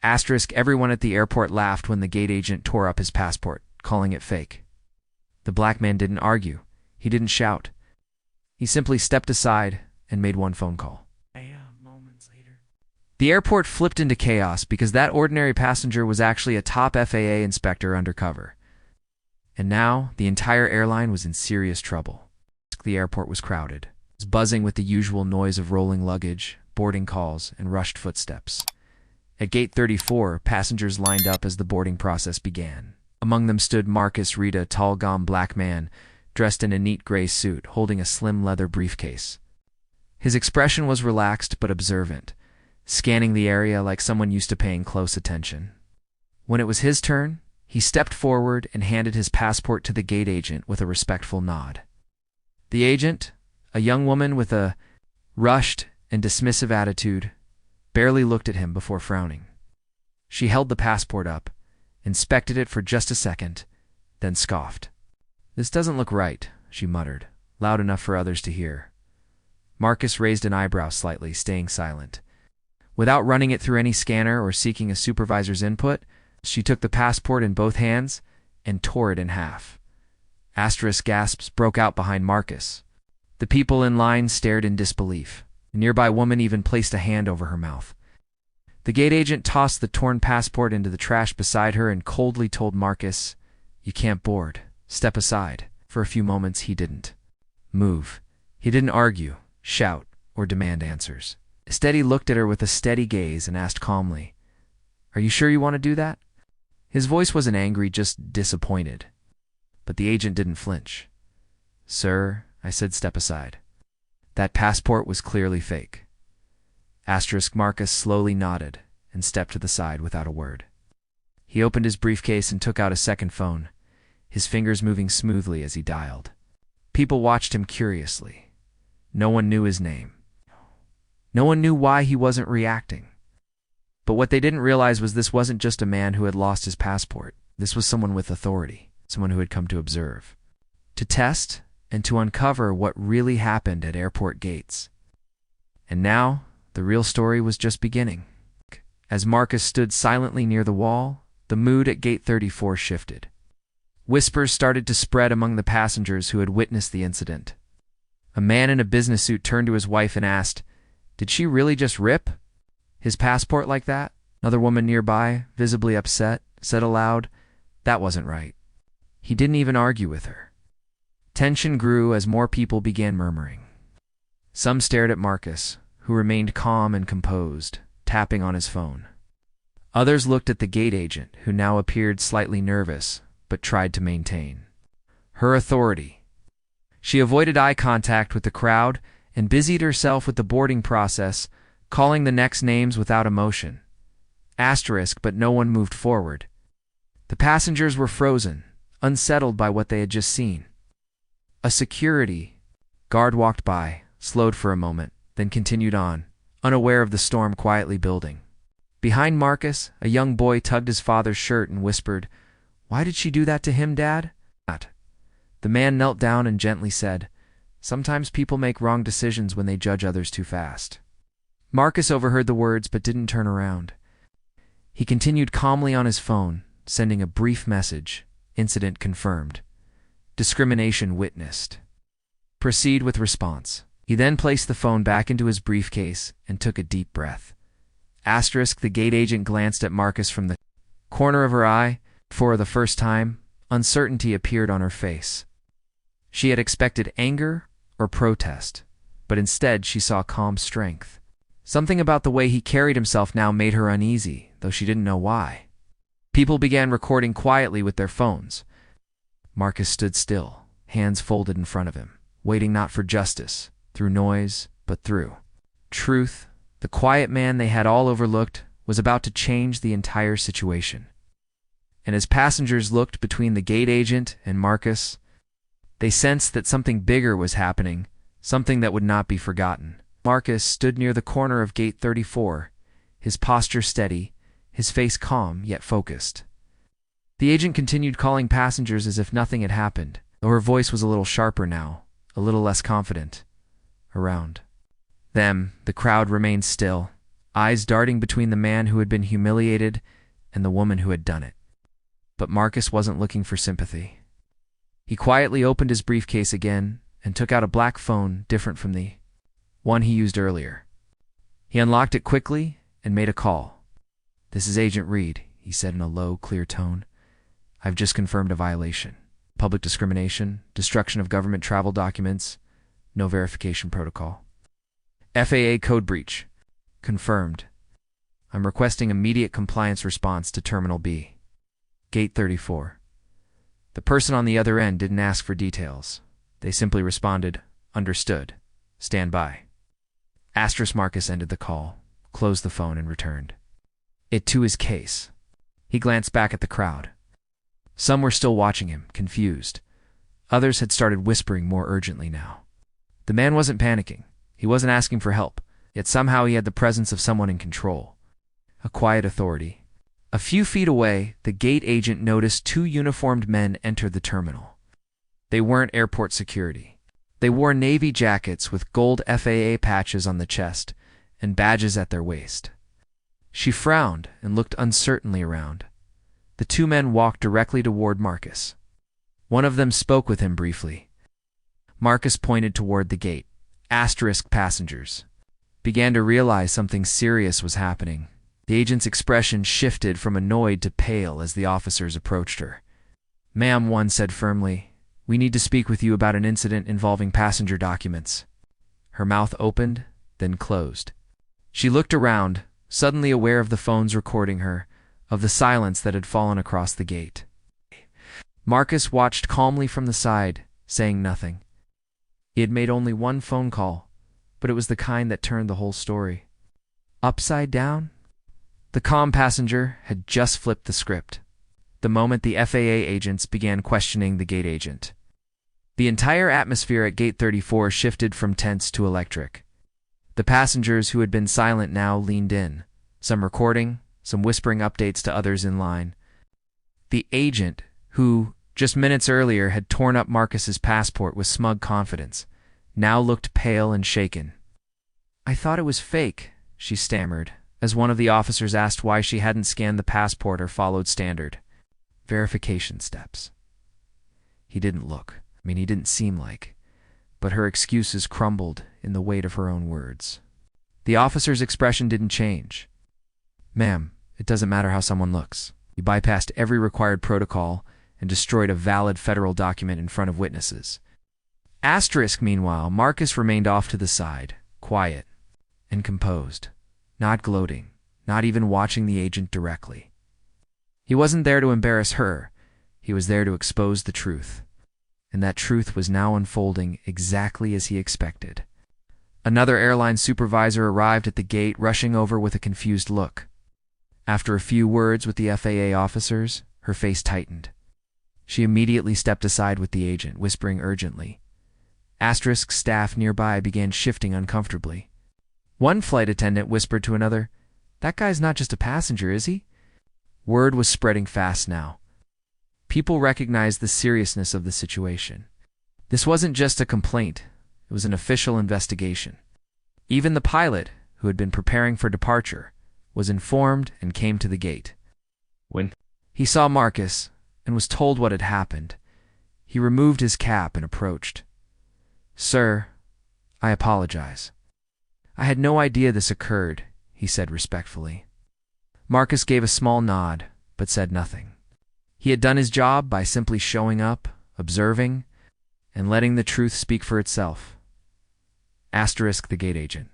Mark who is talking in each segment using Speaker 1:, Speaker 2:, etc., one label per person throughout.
Speaker 1: Everyone at the airport laughed when the gate agent tore up his passport, calling it fake. The black man didn't argue. He didn't shout. He simply stepped aside and made one phone call.
Speaker 2: Moments later.
Speaker 1: The airport flipped into chaos because that ordinary passenger was actually a top FAA inspector undercover. And now, the entire airline was in serious trouble. The airport was crowded. It was buzzing with the usual noise of rolling luggage, boarding calls, and rushed footsteps. At gate 34, passengers lined up as the boarding process began. Among them stood Marcus Reed, a tall, gaunt black man, dressed in a neat gray suit, holding a slim leather briefcase. His expression was relaxed but observant, scanning the area like someone used to paying close attention. When it was his turn, he stepped forward and handed his passport to the gate agent with a respectful nod. The agent, a young woman with a rushed and dismissive attitude, barely looked at him before frowning. She held the passport up, inspected it for just a second, then scoffed. "This doesn't look right," she muttered, loud enough for others to hear. Marcus raised an eyebrow slightly, staying silent. Without running it through any scanner or seeking a supervisor's input, she took the passport in both hands and tore it in half. Gasps broke out behind Marcus. The people in line stared in disbelief. A nearby woman even placed a hand over her mouth. The gate agent tossed the torn passport into the trash beside her and coldly told Marcus, "You can't board. Step aside." For a few moments he didn't move. He didn't argue, shout, or demand answers. Instead, he looked at her with a steady gaze and asked calmly, "Are you sure you want to do that?" His voice wasn't angry, just disappointed. But the agent didn't flinch. "Sir," I said, "step aside. That passport was clearly fake." Marcus slowly nodded and stepped to the side without a word. He opened his briefcase and took out a second phone, his fingers moving smoothly as he dialed. People watched him curiously. No one knew his name. No one knew why he wasn't reacting. But what they didn't realize was this wasn't just a man who had lost his passport. This was someone with authority, someone who had come to observe, to test, and to uncover what really happened at airport gates. And now, the real story was just beginning. As Marcus stood silently near the wall, the mood at gate 34 shifted. Whispers started to spread among the passengers who had witnessed the incident. A man in a business suit turned to his wife and asked, "Did she really just rip his passport like that?" Another woman nearby, visibly upset, said aloud, "That wasn't right." He didn't even argue with her. Tension grew as more people began murmuring. Some stared at Marcus, who remained calm and composed, tapping on his phone. Others looked at the gate agent, who now appeared slightly nervous, but tried to maintain her authority. She avoided eye contact with the crowd and busied herself with the boarding process, calling the next names without emotion. But no one moved forward. The passengers were frozen, unsettled by what they had just seen. A security guard walked by, slowed for a moment, then continued on, unaware of the storm quietly building. Behind Marcus, a young boy tugged his father's shirt and whispered, "Why did she do that to him, Dad?" The man knelt down and gently said, "Sometimes people make wrong decisions when they judge others too fast." Marcus overheard the words but didn't turn around. He continued calmly on his phone, sending a brief message, "Incident confirmed. Discrimination witnessed. Proceed with response." He then placed the phone back into his briefcase and took a deep breath. The gate agent glanced at Marcus from the corner of her eye. For the first time, uncertainty appeared on her face. She had expected anger or protest, but instead she saw calm strength. Something about the way he carried himself now made her uneasy, though she didn't know why. People began recording quietly with their phones. Marcus stood still, hands folded in front of him, waiting not for justice, through noise, but through truth. The quiet man they had all overlooked was about to change the entire situation. And as passengers looked between the gate agent and Marcus, they sensed that something bigger was happening, something that would not be forgotten. Marcus stood near the corner of gate 34, his posture steady, his face calm yet focused. The agent continued calling passengers as if nothing had happened, though her voice was a little sharper now, a little less confident. Around them, the crowd remained still, eyes darting between the man who had been humiliated and the woman who had done it. But Marcus wasn't looking for sympathy. He quietly opened his briefcase again and took out a black phone different from the one he used earlier. He unlocked it quickly and made a call. "This is Agent Reed," he said in a low, clear tone. "I've just confirmed a violation. Public discrimination, destruction of government travel documents, no verification protocol. FAA code breach. Confirmed. I'm requesting immediate compliance response to Terminal B. Gate 34. The person on the other end didn't ask for details. They simply responded, "Understood. Stand by." Marcus ended the call, closed the phone, and returned it to his case. He glanced back at the crowd. Some were still watching him, confused. Others had started whispering more urgently now. The man wasn't panicking. He wasn't asking for help, yet somehow he had the presence of someone in control. A quiet authority. A few feet away, the gate agent noticed two uniformed men enter the terminal. They weren't airport security. They wore navy jackets with gold FAA patches on the chest and badges at their waist. She frowned and looked uncertainly around. The two men walked directly toward Marcus. One of them spoke with him briefly. Marcus pointed toward the gate. Passengers. Began to realize something serious was happening. The agent's expression shifted from annoyed to pale as the officers approached her. "Ma'am," one said firmly, "we need to speak with you about an incident involving passenger documents." Her mouth opened, then closed. She looked around, suddenly aware of the phones recording her, of the silence that had fallen across the gate. Marcus watched calmly from the side, saying nothing. He had made only one phone call, but it was the kind that turned the whole story. Upside down? The calm passenger had just flipped the script. The moment the FAA agents began questioning the gate agent. The entire atmosphere at Gate 34 shifted from tense to electric. The passengers who had been silent now leaned in, some recording, some whispering updates to others in line. The agent, who, just minutes earlier, had torn up Marcus's passport with smug confidence, now looked pale and shaken. "I thought it was fake," she stammered, as one of the officers asked why she hadn't scanned the passport or followed standard verification steps. He didn't look. He didn't seem like. But her excuses crumbled in the weight of her own words. The officer's expression didn't change. "Ma'am, it doesn't matter how someone looks. You bypassed every required protocol and destroyed a valid federal document in front of witnesses." Meanwhile, Marcus remained off to the side, quiet and composed, not gloating, not even watching the agent directly. He wasn't there to embarrass her. He was there to expose the truth. And that truth was now unfolding exactly as he expected. Another airline supervisor arrived at the gate, rushing over with a confused look. After a few words with the FAA officers, her face tightened. She immediately stepped aside with the agent, whispering urgently. Staff nearby began shifting uncomfortably. One flight attendant whispered to another, "That guy's not just a passenger, is he?" Word was spreading fast now. People recognized the seriousness of the situation. This wasn't just a complaint, it was an official investigation. Even the pilot, who had been preparing for departure, was informed and came to the gate. When he saw Marcus and was told what had happened, he removed his cap and approached. "Sir, I apologize. I had no idea this occurred," he said respectfully. Marcus gave a small nod, but said nothing. He had done his job by simply showing up, observing, and letting the truth speak for itself. The gate agent,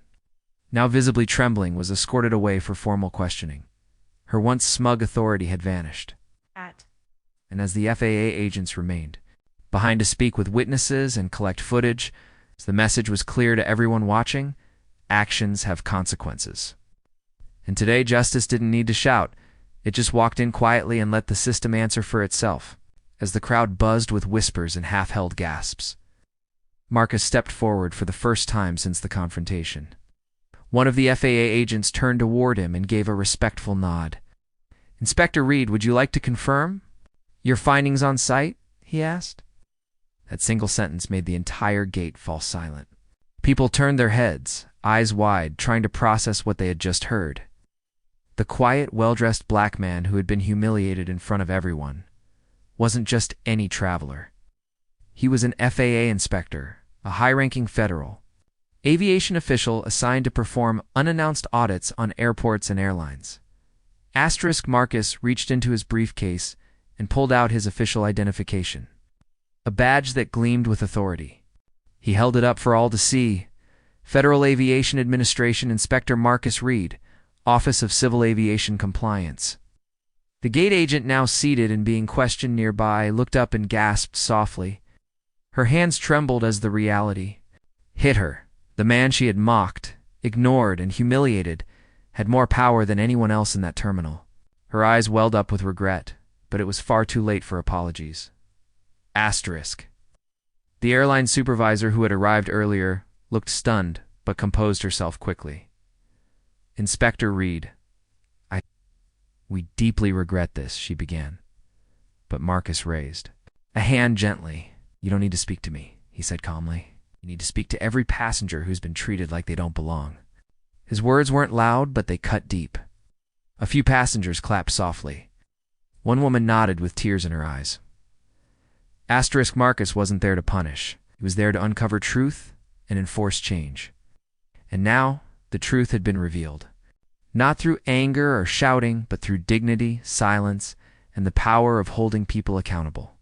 Speaker 1: now visibly trembling, was escorted away for formal questioning. Her once smug authority had vanished. And as the FAA agents remained behind to speak with witnesses and collect footage, the message was clear to everyone watching: actions have consequences. And today, justice didn't need to shout. It just walked in quietly and let the system answer for itself, as the crowd buzzed with whispers and half-held gasps. Marcus stepped forward for the first time since the confrontation. One of the FAA agents turned toward him and gave a respectful nod. "Inspector Reed, would you like to confirm your findings on site?" he asked. That single sentence made the entire gate fall silent. People turned their heads, eyes wide, trying to process what they had just heard. The quiet, well-dressed black man who had been humiliated in front of everyone wasn't just any traveler. He was an FAA inspector, a high-ranking federal aviation official assigned to perform unannounced audits on airports and airlines. Marcus reached into his briefcase and pulled out his official identification, a badge that gleamed with authority. He held it up for all to see. Federal Aviation Administration Inspector Marcus Reed, Office of Civil Aviation Compliance. The gate agent, now seated and being questioned nearby, looked up and gasped softly. Her hands trembled as the reality hit her. The man she had mocked, ignored, and humiliated had more power than anyone else in that terminal. Her eyes welled up with regret, but it was far too late for apologies. The airline supervisor who had arrived earlier looked stunned, but composed herself quickly. Inspector Reed, we deeply regret this, she began. But Marcus raised a hand gently. You don't need to speak to me, he said calmly. You need to speak to every passenger who's been treated like they don't belong. His words weren't loud, but they cut deep. A few passengers clapped softly. One woman nodded with tears in her eyes. Marcus wasn't there to punish. He was there to uncover truth and enforce change. And now, the truth had been revealed. Not through anger or shouting, but through dignity, silence, and the power of holding people accountable.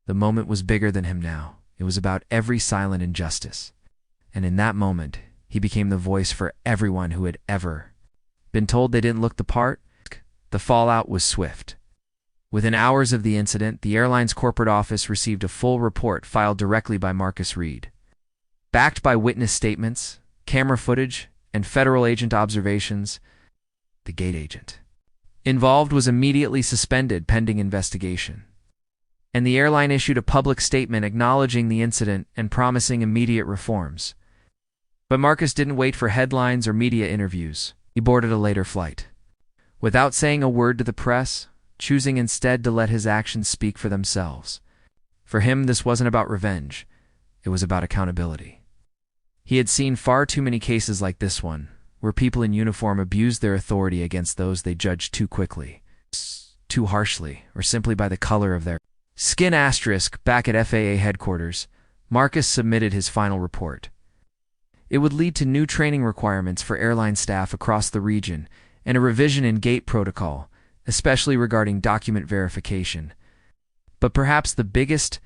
Speaker 1: The moment was bigger than him now. It was about every silent injustice. And in that moment, he became the voice for everyone who had ever been told they didn't look the part. The fallout was swift. Within hours of the incident, the airline's corporate office received a full report filed directly by Marcus Reed. Backed by witness statements, camera footage, and federal agent observations, the gate agent involved was immediately suspended pending investigation. And the airline issued a public statement acknowledging the incident and promising immediate reforms. But Marcus didn't wait for headlines or media interviews. He boarded a later flight. Without saying a word to the press, choosing instead to let his actions speak for themselves. For him, this wasn't about revenge. It was about accountability. He had seen far too many cases like this one, where people in uniform abused their authority against those they judged too quickly, too harshly, or simply by the color of their skin. Back at FAA headquarters, Marcus submitted his final report. It would lead to new training requirements for airline staff across the region and a revision in gate protocol, especially regarding document verification. But perhaps the biggest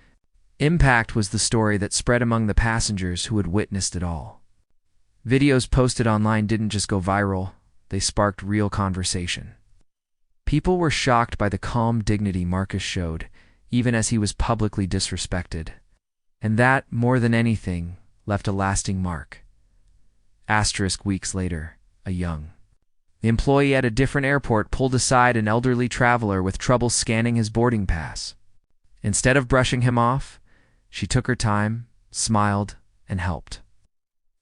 Speaker 1: impact was the story that spread among the passengers who had witnessed it all. Videos posted online didn't just go viral, they sparked real conversation. People were shocked by the calm dignity Marcus showed, even as he was publicly disrespected. And that, more than anything, left a lasting mark. Weeks later, a young employee at a different airport pulled aside an elderly traveler with trouble scanning his boarding pass. Instead of brushing him off, she took her time, smiled, and helped.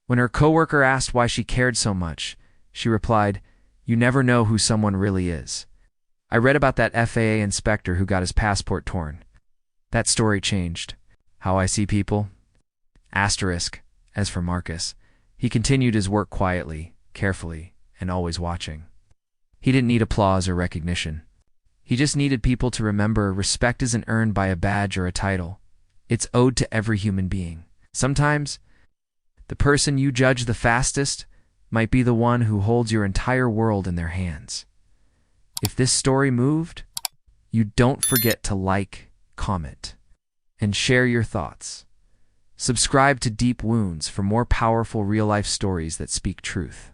Speaker 1: When her coworker asked why she cared so much, she replied, "You never know who someone really is. I read about that FAA inspector who got his passport torn. That story changed how I see people." As for Marcus, he continued his work quietly, carefully, and always watching. He didn't need applause or recognition. He just needed people to remember respect isn't earned by a badge or a title. It's owed to every human being. Sometimes, the person you judge the fastest might be the one who holds your entire world in their hands. If this story moved, you don't forget to like, comment, and share your thoughts. Subscribe to Deep Wounds for more powerful real-life stories that speak truth.